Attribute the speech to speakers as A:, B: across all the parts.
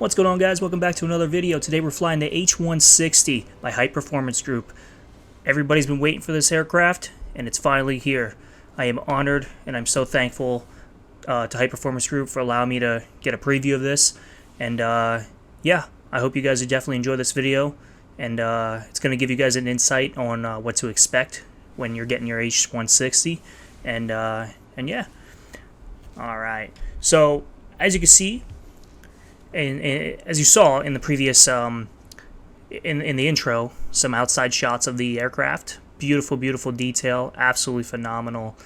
A: What's going on, guys? Welcome back to another video. Today we're flying the H160 by High Performance Group. Everybody's been waiting for this aircraft, and it's finally here. I am honored, and I'm so thankful to High Performance Group for allowing me to get a preview of this. And yeah, I hope you guys definitely enjoy this video, and it's going to give you guys an insight on what to expect when you're getting your H160. And yeah, all right. So as you can see, and as you saw in the previous in the intro, some outside shots of the aircraft. Beautiful, beautiful detail, absolutely phenomenal.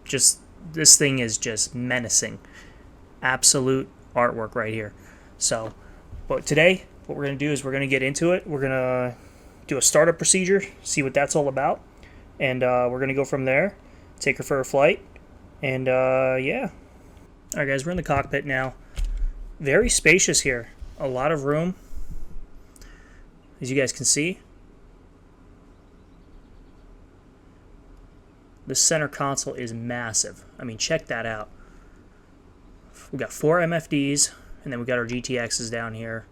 A: Just this thing is just menacing. Absolute artwork right here. So, but today what we're gonna do is we're gonna get into it. We're gonna do a startup procedure, see what that's all about, and we're gonna go from there. Take her for a flight, and yeah. All right, guys, we're in the cockpit now. Very spacious here. A lot of room, as you guys can see. The center console is massive. I mean, check that out. We got 4 MFDs, and then we got our GTXs down here.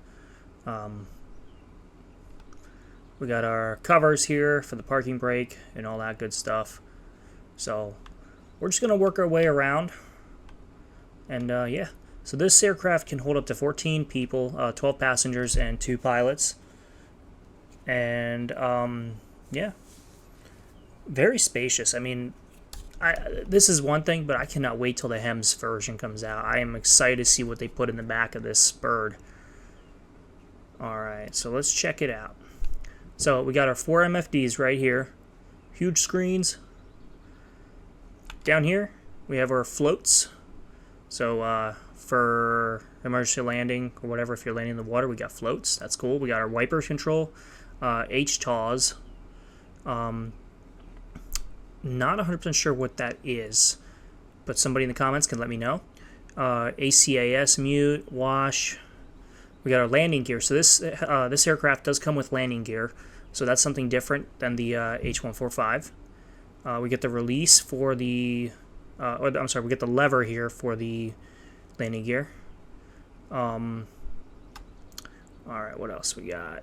A: We got our covers here for the parking brake and all that good stuff. So we're just gonna work our way around, and yeah. So this aircraft can hold up to 14 people, 12 passengers, and 2 pilots. And yeah, very spacious. I mean, this is one thing, but I cannot wait till the HEMS version comes out. I am excited to see what they put in the back of this bird. All right, so let's check it out. So we got our 4 MFDs right here. Huge screens. Down here, we have our floats. So for emergency landing or whatever, if you're landing in the water, we got floats. That's cool. We got our wiper control, HTAWs. Not 100% sure what that is, but somebody in the comments can let me know. ACAS mute, wash. We got our landing gear. So this aircraft does come with landing gear, so that's something different than the H145. We get the release for the, I'm sorry, we get the lever here for the landing gear. All right, what else we got?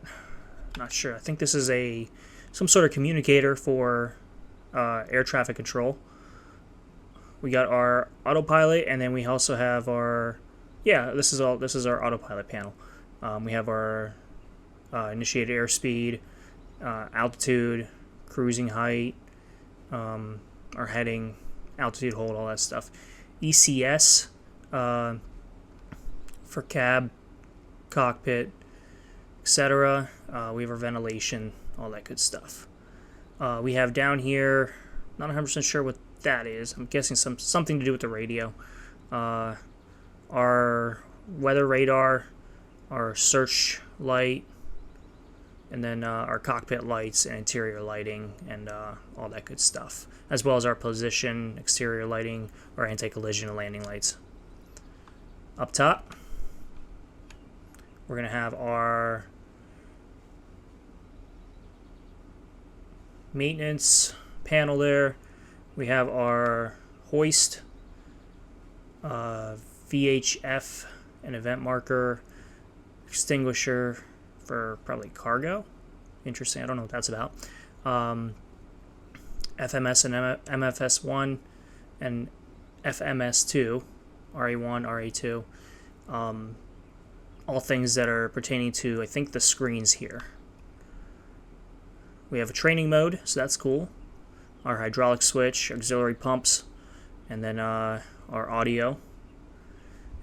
A: Not sure. I think this is some sort of communicator for air traffic control. We got our autopilot, and then we also have our, yeah, this is our autopilot panel. We have our initiated airspeed, altitude, cruising height, our heading, altitude hold, all that stuff. ECS for cab, cockpit, etc. We have our ventilation, all that good stuff. We have down here, not 100% sure what that is. I'm guessing something to do with the radio. Our weather radar, our search light, and then our cockpit lights and interior lighting and all that good stuff, as well as our position, exterior lighting, our anti-collision and landing lights. Up top, we're going to have our maintenance panel there. We have our hoist, VHF, an event marker, extinguisher for probably cargo. Interesting, I don't know what that's about. FMS and MFS1 and FMS2, RA1, RA2. All things that are pertaining to, I think, the screens here. We have a training mode, so that's cool. Our hydraulic switch, auxiliary pumps, and then our audio.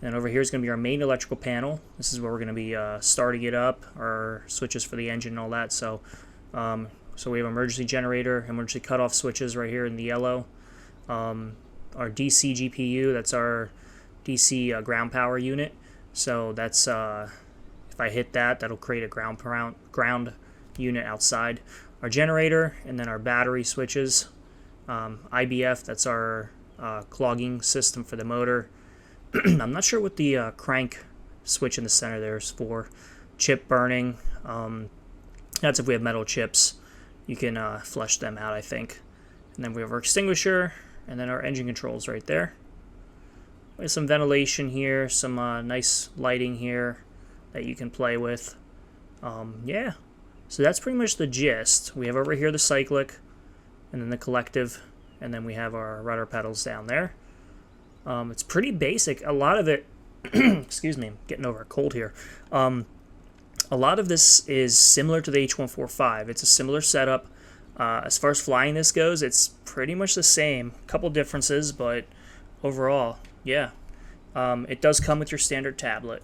A: And over here is going to be our main electrical panel. This is where we're going to be starting it up, our switches for the engine and all that. So, so we have emergency generator, emergency cutoff switches right here in the yellow. Our DC GPU, that's our DC ground power unit. So that's if I hit that, that'll create a ground unit outside. Our generator, and then our battery switches. IBF, that's our clogging system for the motor. I'm not sure what the crank switch in the center there is for. Chip burning. That's if we have metal chips. You can flush them out, I think. And then we have our extinguisher, and then our engine controls right there. We have some ventilation here, some nice lighting here. that you can play with. Yeah, so that's pretty much the gist. We have over here the cyclic, and then the collective, and then we have our rudder pedals down there. It's pretty basic. A lot of it, excuse me, I'm getting over a cold here. A lot of this is similar to the H145. It's a similar setup. As far as flying this goes, it's pretty much the same. A couple differences, but overall, yeah. It does come with your standard tablet.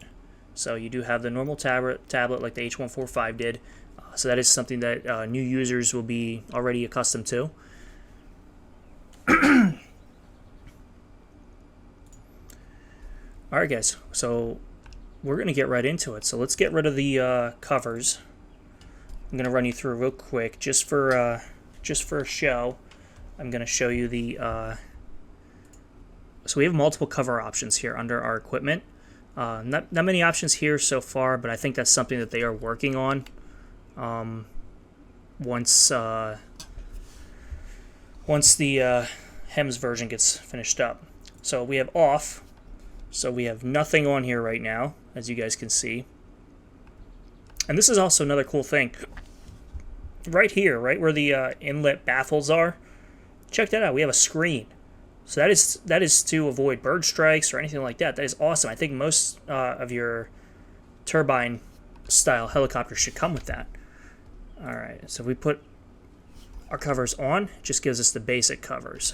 A: So you do have the normal tablet like the H145 did. So that is something that new users will be already accustomed to. Alright guys, so we're going to get right into it. So let's get rid of the covers. I'm going to run you through real quick just for a show. I'm going to show you the so we have multiple cover options here under our equipment. Not many options here so far, but I think that's something that they are working on. Once the HEMS version gets finished up. So we have off. So we have nothing on here right now, as you guys can see. And this is also another cool thing. Right here, right where the inlet baffles are, check that out. We have a screen. So that is to avoid bird strikes or anything like that. That is awesome. I think most of your turbine-style helicopters should come with that. All right, so we put our covers on. It just gives us the basic covers.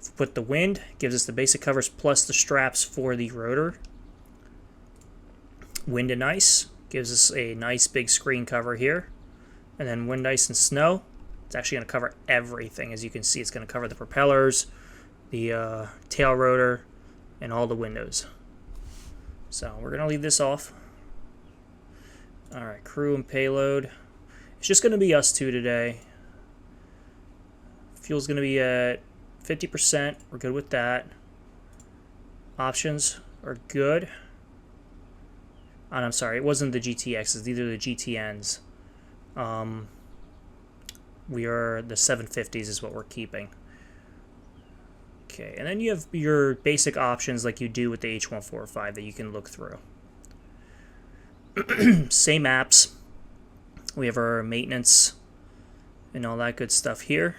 A: If we put the wind, it gives us the basic covers plus the straps for the rotor. Wind and ice gives us a nice big screen cover here. And then wind, ice, and snow, it's actually going to cover everything. As you can see, it's going to cover the propellers, the tail rotor, and all the windows. So we're going to leave this off. All right, crew and payload. It's just going to be us two today. Fuel's going to be at 50%. We're good with that. Options are good. And I'm sorry, it wasn't the GTXs. These are the GTNs. We are the 750s is what we're keeping. Okay, and then you have your basic options like you do with the H145 that you can look through. Same apps. We have our maintenance and all that good stuff here.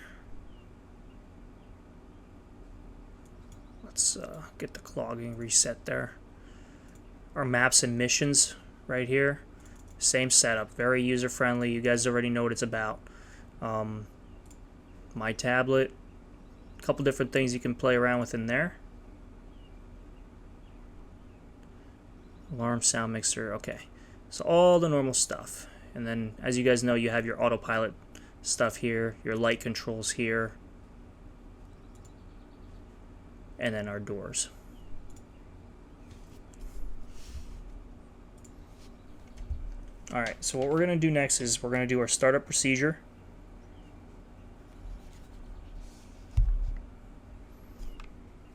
A: Let's get the clogging reset there. Our maps and missions right here. Same setup, very user-friendly. You guys already know what it's about. My tablet, a couple different things you can play around with in there. Alarm, sound mixer, okay. So all the normal stuff. And then, as you guys know, you have your autopilot stuff here, your light controls here, and then our doors. Alright, so what we're going to do next is we're going to do our startup procedure.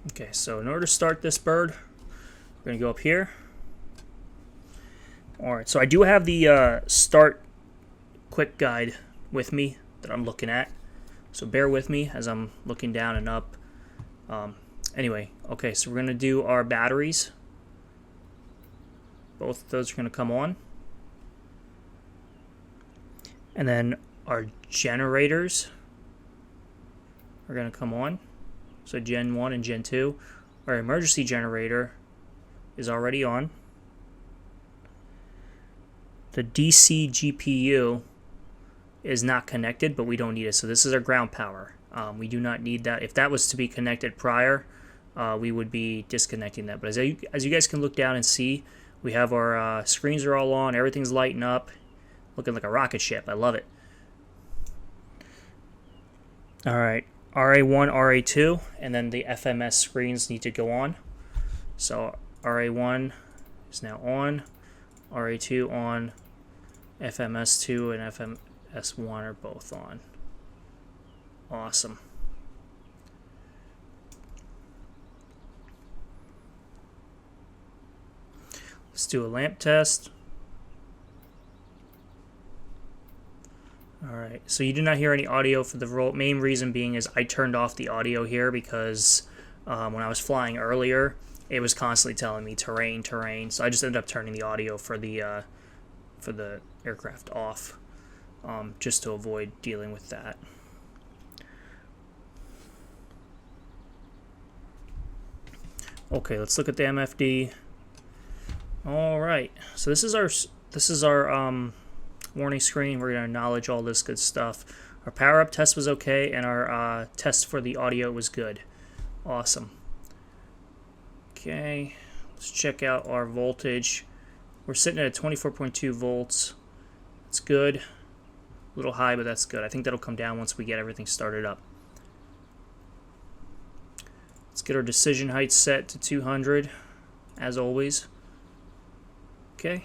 A: Okay, so in order to start this bird, we're going to go up here. Alright, so I do have the start quick guide with me that I'm looking at. So bear with me as I'm looking down and up. Anyway, okay, so we're going to do our batteries. Both of those are going to come on. And then our generators are going to come on. So Gen 1 and Gen 2. Our emergency generator is already on. The DC GPU is not connected, but we don't need it. So this is our ground power. We do not need that. If that was to be connected prior, we would be disconnecting that. But as you guys can look down and see, we have our screens are all on. Everything's lighting up. Looking like a rocket ship. I love it. Alright, RA1, RA2, and then the FMS screens need to go on. So RA1 is now on, RA2 on, FMS2 and FMS1 are both on. Awesome. Let's do a lamp test. Alright, so you do not hear any audio for the main reason being is I turned off the audio here because when I was flying earlier, it was constantly telling me terrain, terrain. So I just ended up turning the audio for the aircraft off, just to avoid dealing with that. Okay, let's look at the MFD. All right, so this is our warning screen. We're gonna acknowledge all this good stuff. Our power up test was okay, and our test for the audio was good. Awesome. Okay, let's check out our voltage. We're sitting at 24.2 volts. It's good. A little high, but that's good. I think that'll come down once we get everything started up. Let's get our decision height set to 200, as always. Okay.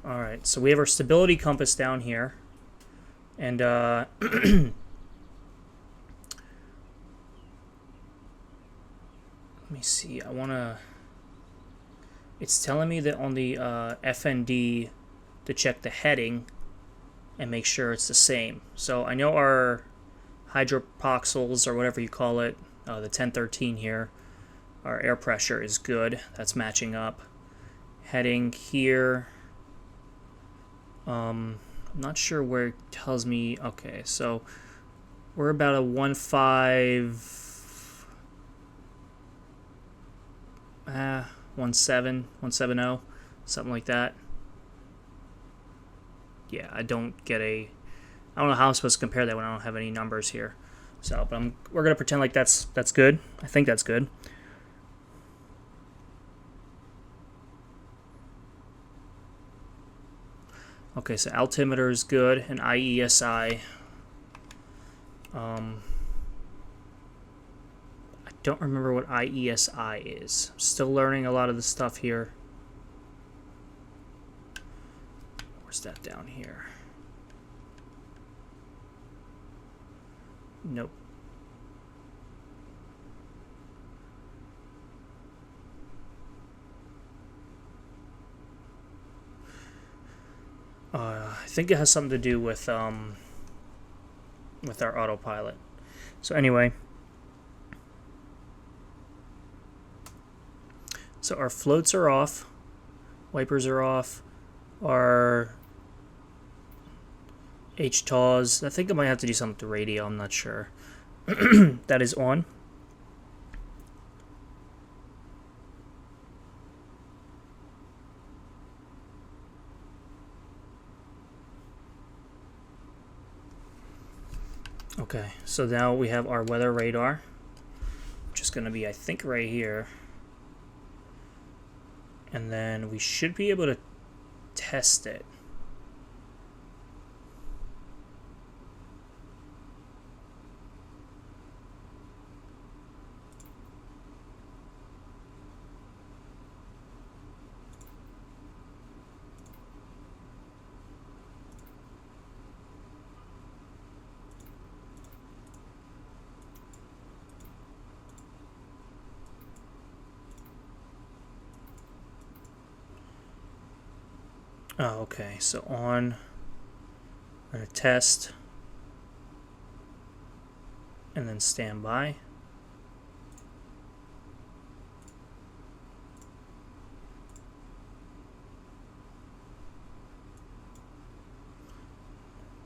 A: All right, so we have our stability compass down here, and let me see. It's telling me that on the FND to check the heading and make sure it's the same. So I know our hydropoxels, or whatever you call it, the 1013 here, our air pressure is good. That's matching up. Heading here, I'm not sure where it tells me. Okay, so we're about a 170, something like that. Yeah, I don't know how I'm supposed to compare that when I don't have any numbers here. So, but we're gonna pretend like that's good. I think that's good. Okay, so altimeter is good, and IESI. I don't remember what IESI is. I'm still learning a lot of the stuff here. Where's that down here? Nope. I think it has something to do with our autopilot. So anyway, so our floats are off, wipers are off, our HTAWs, I think I might have to do something with the radio, I'm not sure. That is on. Okay, so now we have our weather radar, which is going to be, I think, right here. And then we should be able to test it. Oh, okay, so on, we're going to test, and then stand by.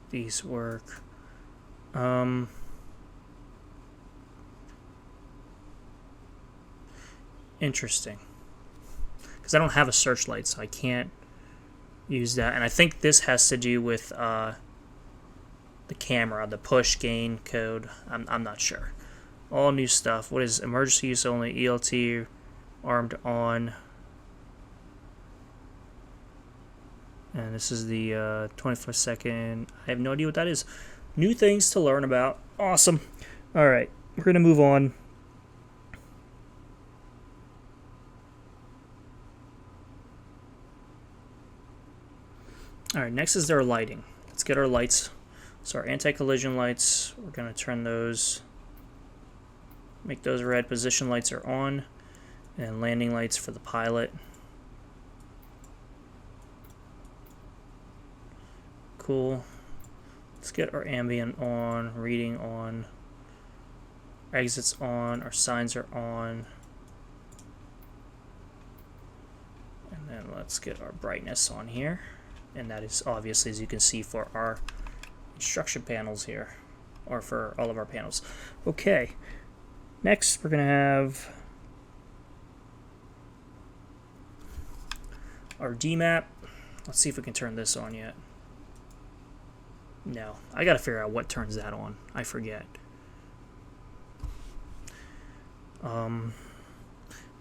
A: These work. Interesting. Because I don't have a searchlight, so I can't use that. And I think this has to do with the camera, the push gain code. I'm not sure. All new stuff. What is emergency use only? ELT armed on. And this is the 24-second. I have no idea what that is. New things to learn about. Awesome. All right, we're gonna move on. All right, next is our lighting. Let's get our lights. So our anti-collision lights, we're gonna turn those, make those red. Position lights are on, and landing lights for the pilot. Cool. Let's get our ambient on, reading on, exits on, our signs are on. And then let's get our brightness on here. And that is obviously, as you can see, for our instruction panels here, or for all of our panels. Okay, next we're going to have our DMAP. Let's see if we can turn this on yet. No, I gotta figure out what turns that on. I forget.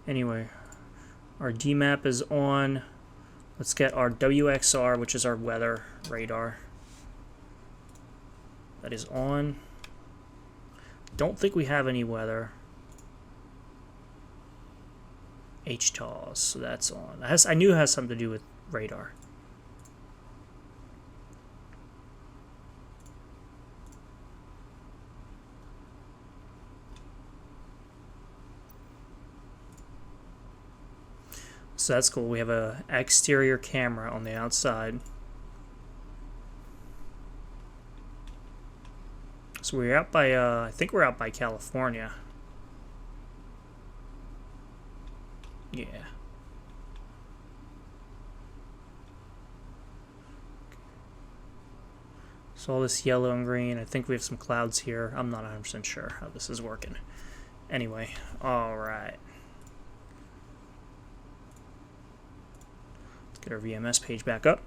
A: Anyway, our DMAP is on. Let's get our WXR, which is our weather radar. That is on. Don't think we have any weather. HTOS, so that's on. I knew it has something to do with radar. So that's cool. We have a exterior camera on the outside. So we're out by, I think we're out by California. Yeah. So all this yellow and green, I think we have some clouds here. I'm not 100% sure how this is working. Anyway, alright. Let's get our VMS page back up.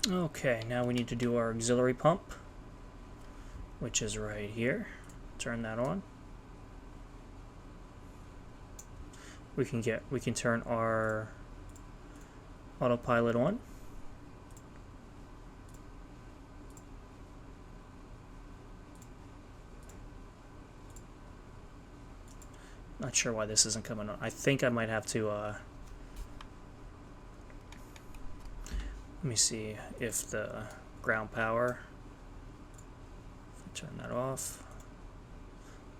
A: Okay, now we need to do our auxiliary pump, which is right here. Turn that on. We can turn our autopilot on. Not sure why this isn't coming on. I think I might have to let me see if the ground power, turn that off.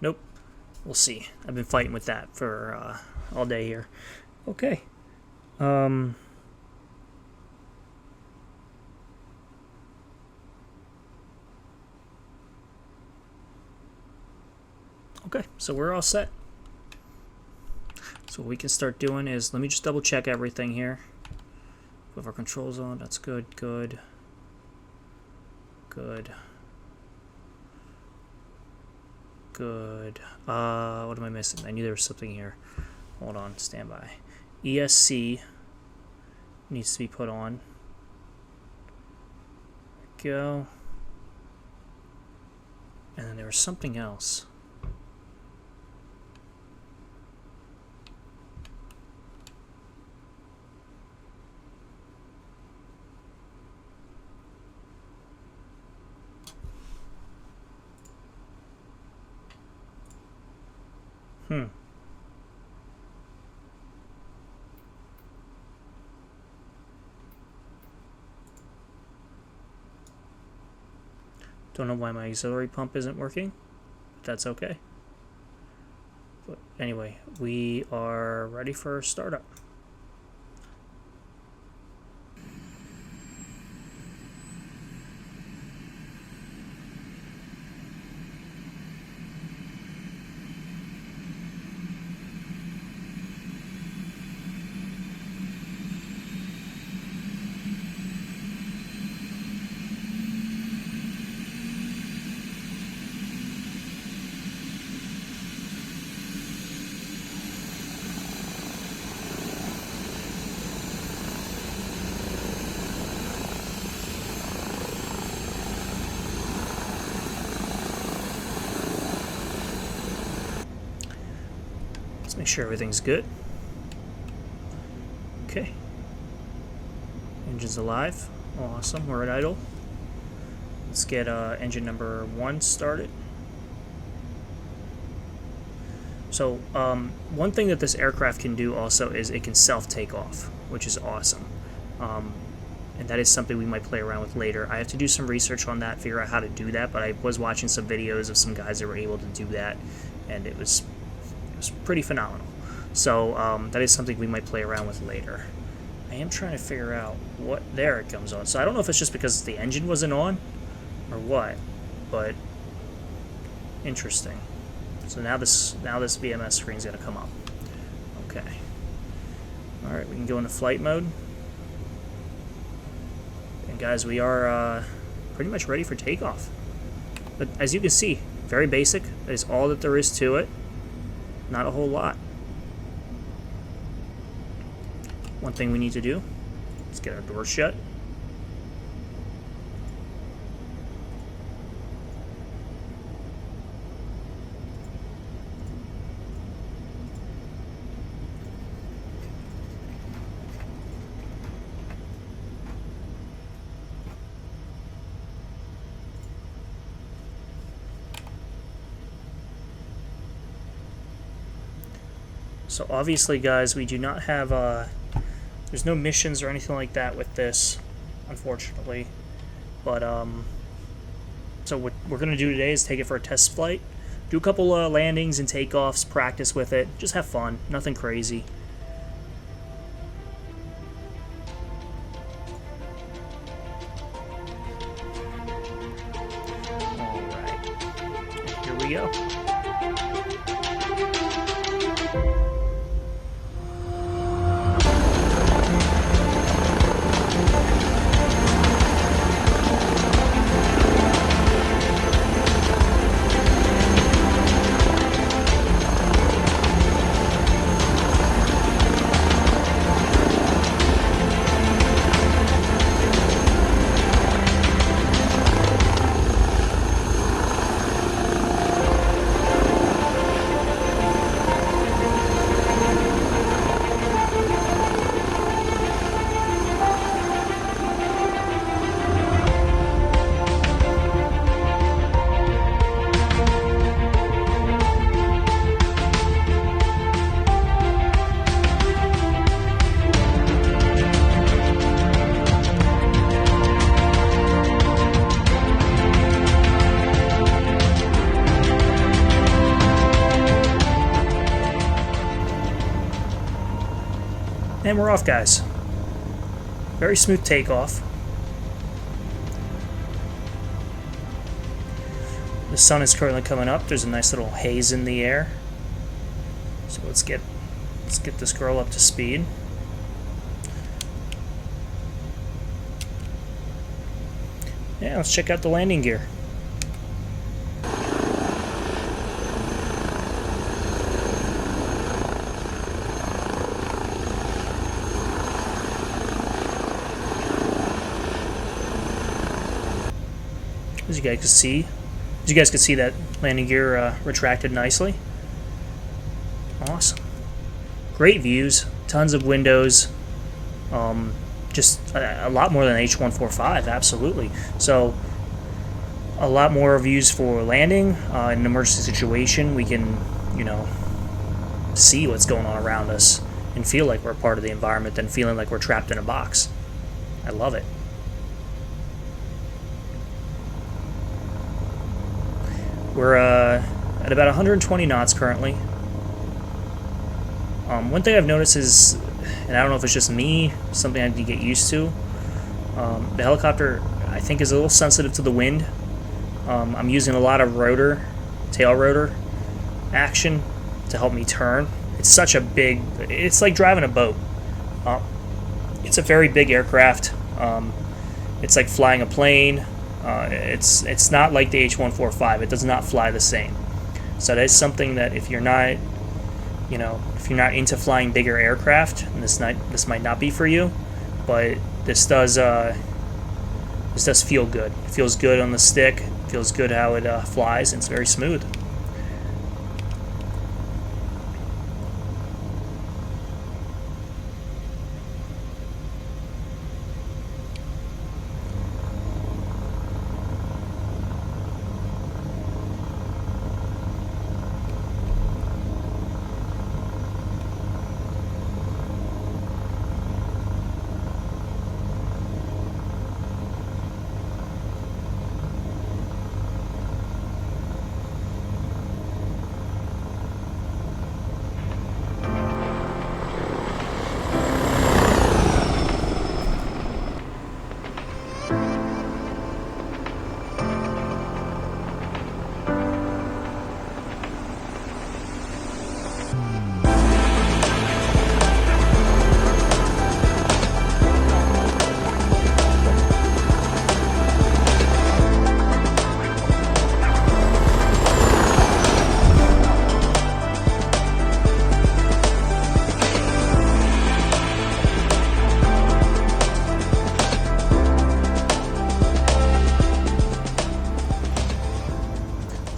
A: Nope. We'll see. I've been fighting with that for all day here. Okay. Okay, so we're all set. So what we can start doing is, let me just double check everything here. With our controls on, that's good, good, good, good. What am I missing? I knew there was something here. Hold on, stand by. ESC needs to be put on. There we go. And then there was something else. Don't know why my auxiliary pump isn't working, but that's okay. But anyway, we are ready for startup. Let's make sure everything's good. Okay. Engine's alive. Awesome. We're at idle. Let's get engine number 1 started. So one thing that this aircraft can do also is it can self-take off, which is awesome. and that is something we might play around with later. I have to do some research on that, figure out how to do that, but I was watching some videos of some guys that were able to do that, and it was pretty phenomenal. So that is something we might play around with later. I am trying to figure out what... There it comes on. So I don't know if it's just because the engine wasn't on or what, but interesting. So now this VMS screen is going to come up. Okay. Alright, we can go into flight mode. And guys, we are pretty much ready for takeoff. But as you can see, very basic. That is all that there is to it. Not a whole lot. One thing we need to do is get our door shut. So obviously, guys, we do not have, there's no missions or anything like that with this, unfortunately. But, so what we're going to do today is take it for a test flight, do a couple landings and takeoffs, practice with it, just have fun, nothing crazy. Alright, here we go. And we're off, guys. Very smooth takeoff. The sun is currently coming up. There's a nice little haze in the air. So let's get this girl up to speed. Yeah, let's check out the landing gear. As you guys can see that landing gear retracted nicely. Awesome. Great views, tons of windows, just a lot more than H145, absolutely. So a lot more views for landing. In an emergency situation, we can, you know, see what's going on around us and feel like we're part of the environment than feeling like we're trapped in a box. I love it. We're at about 120 knots currently. One thing I've noticed is, and I don't know if it's just me, something I need to get used to, the helicopter, I think, is a little sensitive to the wind. I'm using a lot of tail rotor action to help me turn. It's such a big, it's like driving a boat. It's a very big aircraft. It's like flying a plane. It's not like the H145. It does not fly the same. So that is something that if you're not, you know, if you're not into flying bigger aircraft, this might not be for you. But this does feel good. It feels good on the stick. It feels good how it flies. And it's very smooth.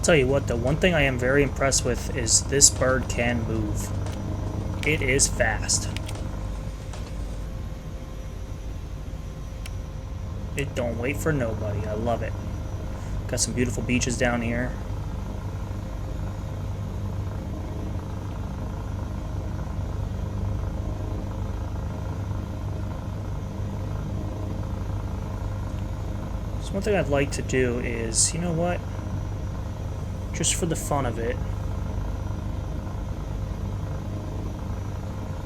A: Tell you what, the one thing I am very impressed with is this bird can move. It is fast. It don't wait for nobody. I love it. Got some beautiful beaches down here. So one thing I'd like to do is, you know what? Just for the fun of it,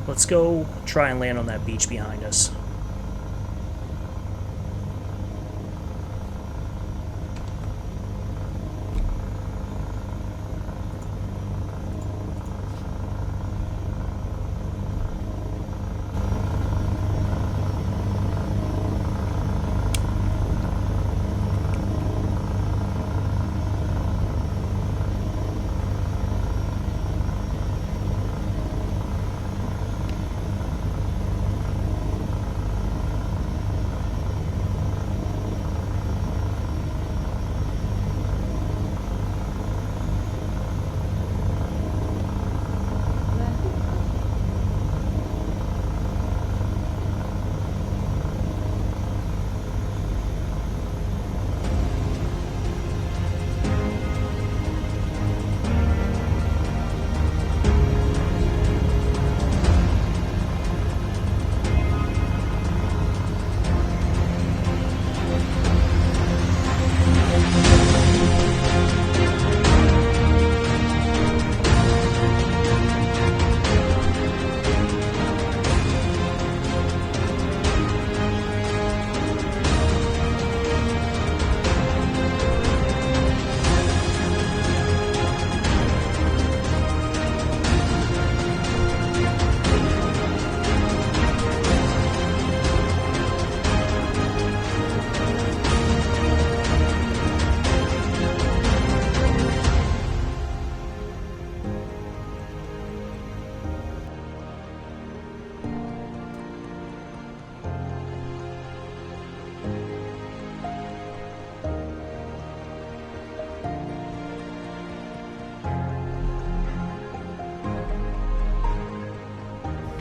A: let's go try and land on that beach behind us.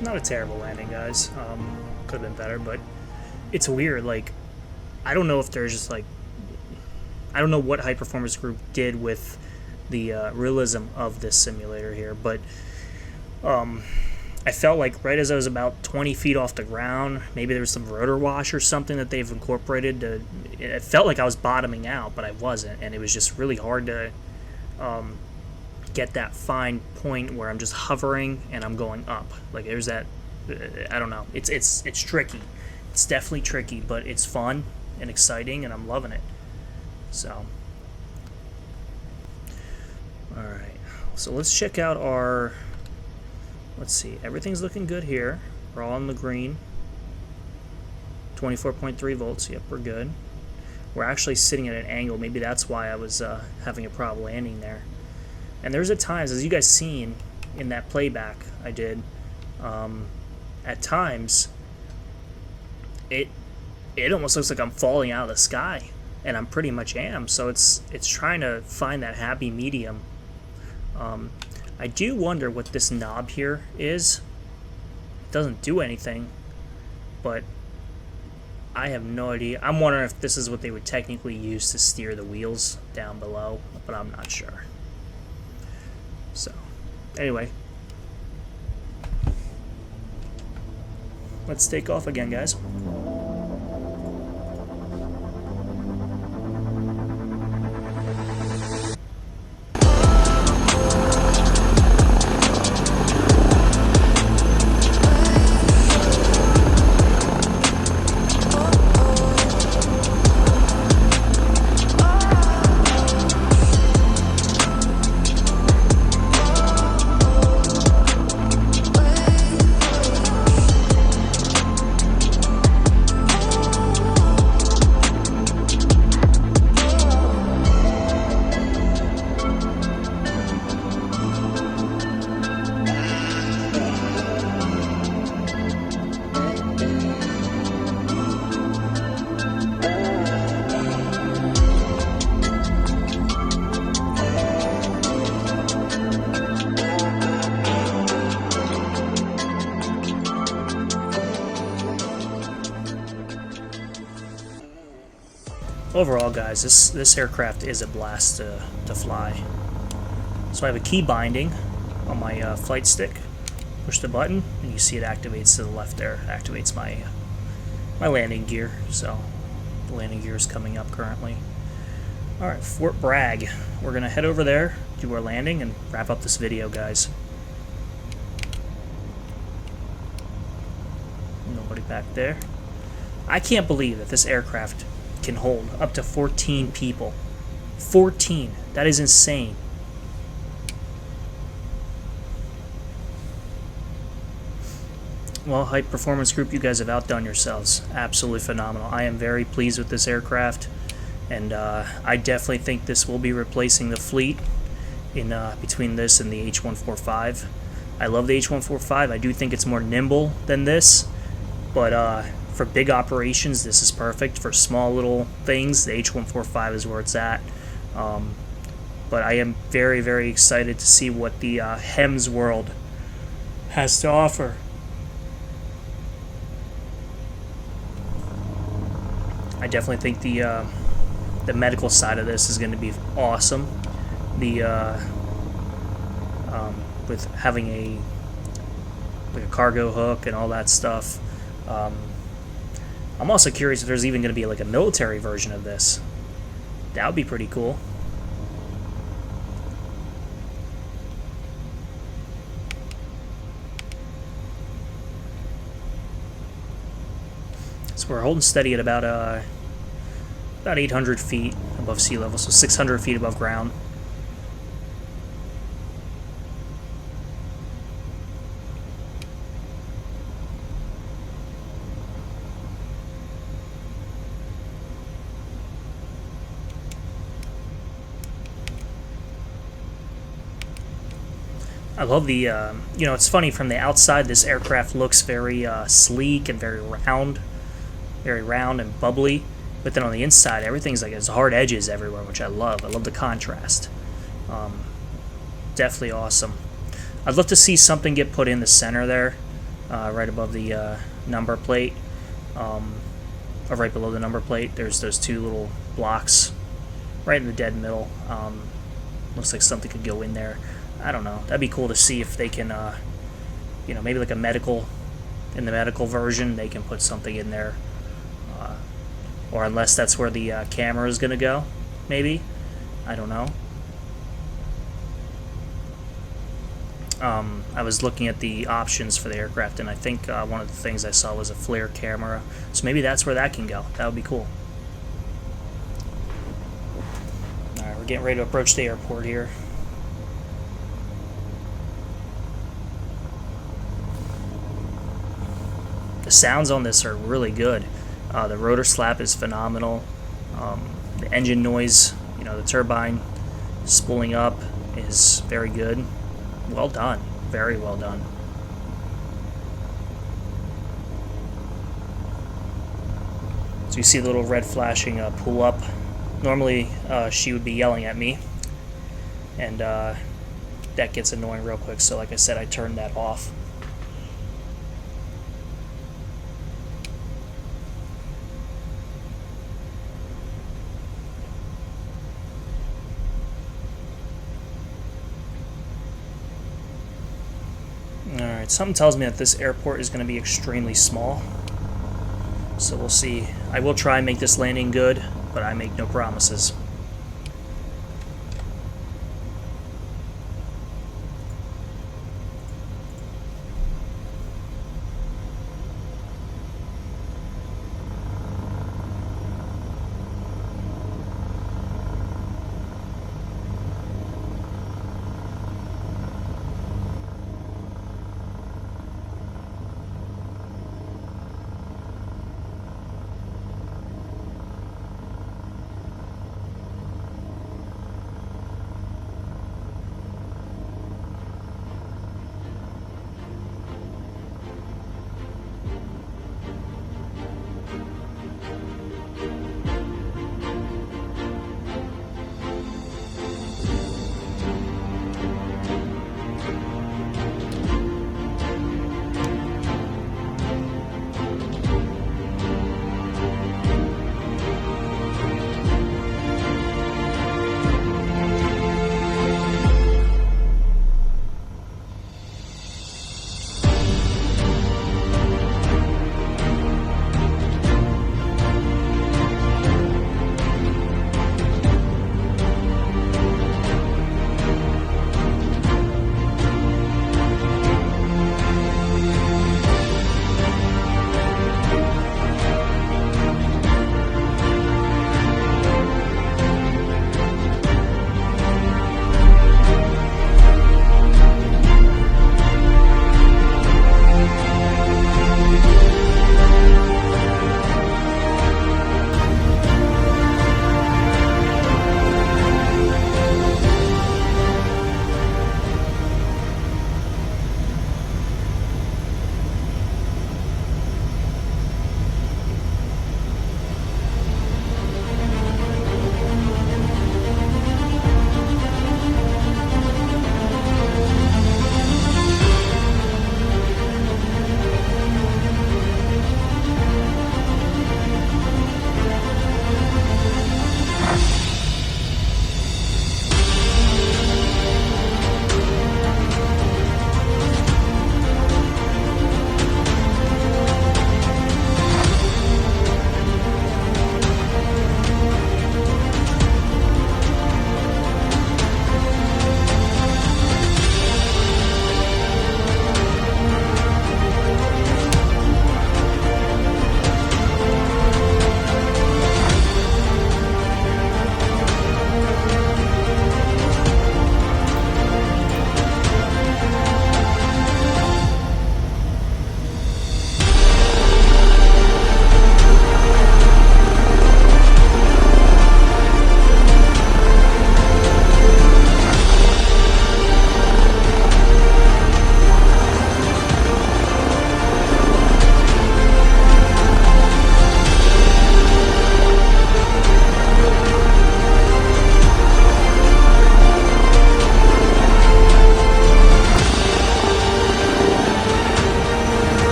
A: Not a terrible landing, guys. Could have been better, but it's weird. Like, I don't know if there's just like, I don't know what High Performance Group did with the realism of this simulator here, but I felt like right as I was about 20 feet off the ground, maybe there was some rotor wash or something that they've incorporated to, it felt like I was bottoming out, but I wasn't, and it was just really hard to get that fine point where I'm just hovering and I'm going up. Like there's that, I don't know, it's tricky. It's definitely tricky, but it's fun and exciting, and I'm loving it. So, all right, so let's check out our, let's see, everything's looking good here. We're all on the green. 24.3 volts, yep, we're good. We're actually sitting at an angle, maybe that's why I was having a problem landing there. And there's at times, as you guys seen in that playback I did, at times it almost looks like I'm falling out of the sky, and I'm pretty much am. So it's trying to find that happy medium. I do wonder what this knob here is. It doesn't do anything, but I have no idea. I'm wondering if this is what they would technically use to steer the wheels down below, but I'm not sure. So, anyway, let's take off again, guys. overall, guys, this aircraft is a blast to fly. So I have a key binding on my flight stick. Push the button, and you see it activates to the left there. Activates my landing gear. So the landing gear is coming up currently. All right, Fort Bragg. We're gonna head over there, do our landing, and wrap up this video, guys. Nobody back there. I can't believe that this aircraft can hold up to 14 people. 14. That is insane. Well, Hype Performance Group, you guys have outdone yourselves. Absolutely phenomenal. I am very pleased with this aircraft, and I definitely think this will be replacing the fleet in between this and the H145. I love the H145. I do think it's more nimble than this, but for big operations, this is perfect. For small little things, the H145 is where it's at. But I am very, very excited to see what the HEMS world has to offer. I definitely think the medical side of this is going to be awesome. With having a cargo hook and all that stuff. I'm also curious if there's even going to be like a military version of this. That would be pretty cool. So we're holding steady at about 800 feet above sea level, so 600 feet above ground. I love the, you know, it's funny, from the outside, this aircraft looks very sleek and very round and bubbly. But then on the inside, everything's like, there's hard edges everywhere, which I love. I love the contrast. Definitely awesome. I'd love to see something get put in the center there, right above the number plate, or right below the number plate. There's those two little blocks right in the dead middle. Looks like something could go in there. I don't know. That'd be cool to see if they can, you know, maybe like a medical, in the medical version, they can put something in there. Or unless that's where the camera is going to go, maybe. I don't know. I was looking at the options for the aircraft, and I think one of the things I saw was a flare camera. So maybe that's where that can go. That would be cool. Alright, we're getting ready to approach the airport here. The sounds on this are really good. The rotor slap is phenomenal. The engine noise, you know, the turbine spooling up is very good. Well done. Very well done. So you see the little red flashing pull up. Normally she would be yelling at me, and that gets annoying real quick. So like I said, I turned that off. Alright, something tells me that this airport is going to be extremely small. So we'll see. I will try and make this landing good, but I make no promises.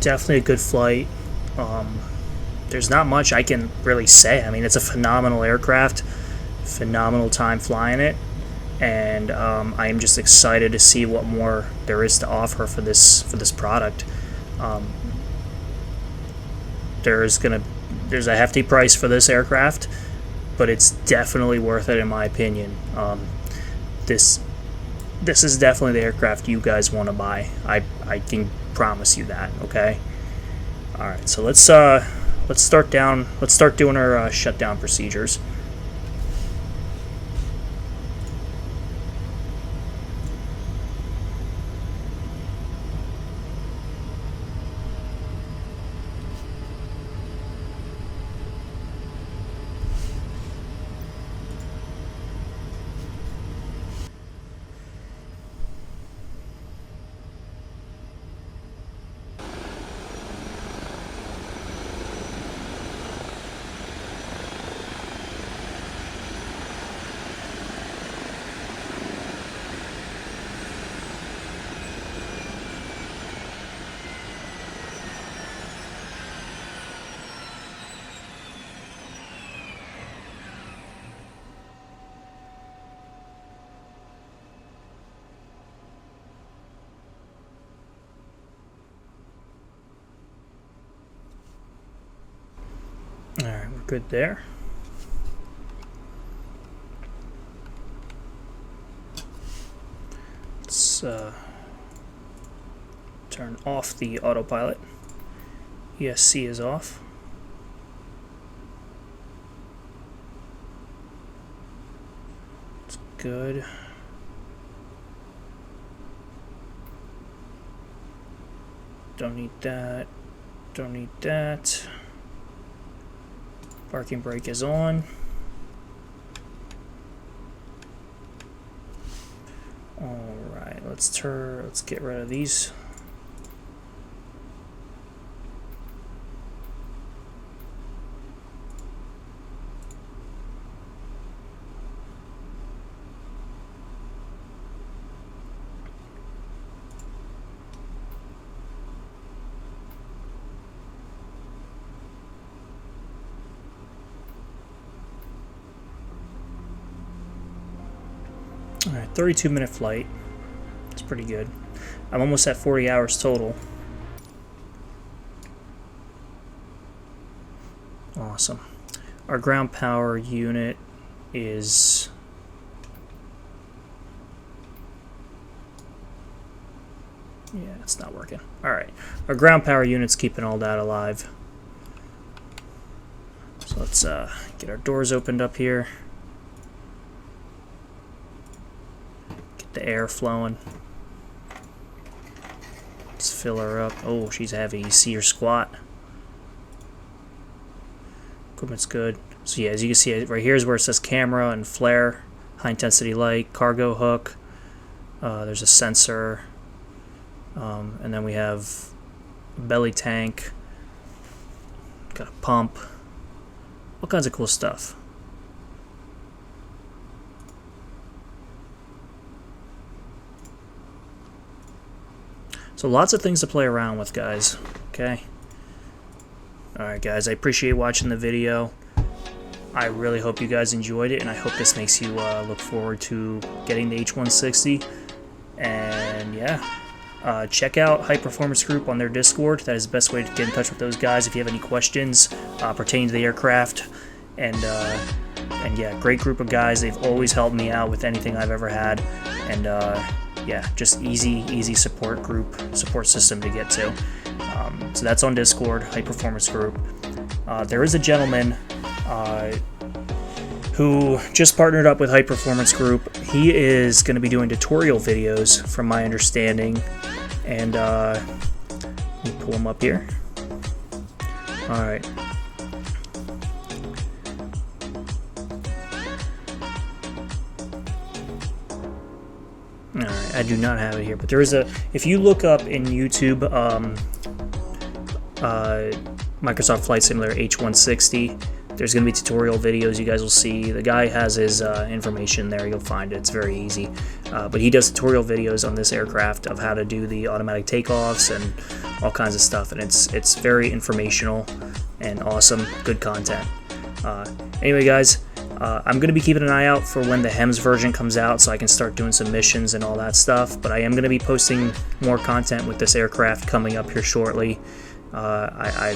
A: definitely a good flight. There's not much I can really say. I mean, it's a phenomenal aircraft, phenomenal time flying it, and I am just excited to see what more there is to offer for this product. There's a hefty price for this aircraft, but it's definitely worth it in my opinion. This is definitely the aircraft you guys want to buy. I can promise you that. Okay. All right. So let's start doing our shutdown procedures. All right, we're good there. Let's turn off the autopilot. ESC is off. It's good. Don't need that. Don't need that. Parking brake is on. All right, let's get rid of these. All right, 32-minute flight. It's pretty good. I'm almost at 40 hours total. Awesome. Our ground power unit is... yeah, it's not working. All right. Our ground power unit's keeping all that alive. So let's get our doors opened up here. The air flowing. Let's fill her up. Oh, she's heavy. You see her squat. Equipment's good. So yeah, as you can see, right here is where it says camera and flare, high intensity light, cargo hook. There's a sensor, and then we have a belly tank. Got a pump. All kinds of cool stuff. So lots of things to play around with, guys. Okay. Alright, guys, I appreciate watching the video. I really hope you guys enjoyed it, and I hope this makes you look forward to getting the H160. And yeah, check out High Performance Group on their Discord. That is the best way to get in touch with those guys if you have any questions pertaining to the aircraft. And yeah, great group of guys. They've always helped me out with anything I've ever had. And yeah, just easy support system to get to. So that's on Discord, High Performance Group. There is a gentleman who just partnered up with High Performance Group. He is going to be doing tutorial videos, from my understanding. And let me pull him up here. All right. Alright, I do not have it here, but there is a... if you look up in YouTube Microsoft Flight Simulator H160, There's going to be tutorial videos you guys will see. The guy has his information there. You'll find it. It's very easy. But he does tutorial videos on this aircraft of how to do the automatic takeoffs and all kinds of stuff. And it's very informational and awesome. Good content. Anyway, guys, I'm going to be keeping an eye out for when the HEMS version comes out so I can start doing some missions and all that stuff. But I am going to be posting more content with this aircraft coming up here shortly. I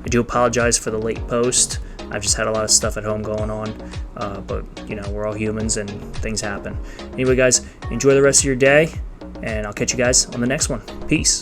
A: do apologize for the late post. I've just had a lot of stuff at home going on, but you know, we're all humans and things happen. Anyway, guys, enjoy the rest of your day, and I'll catch you guys on the next one. Peace.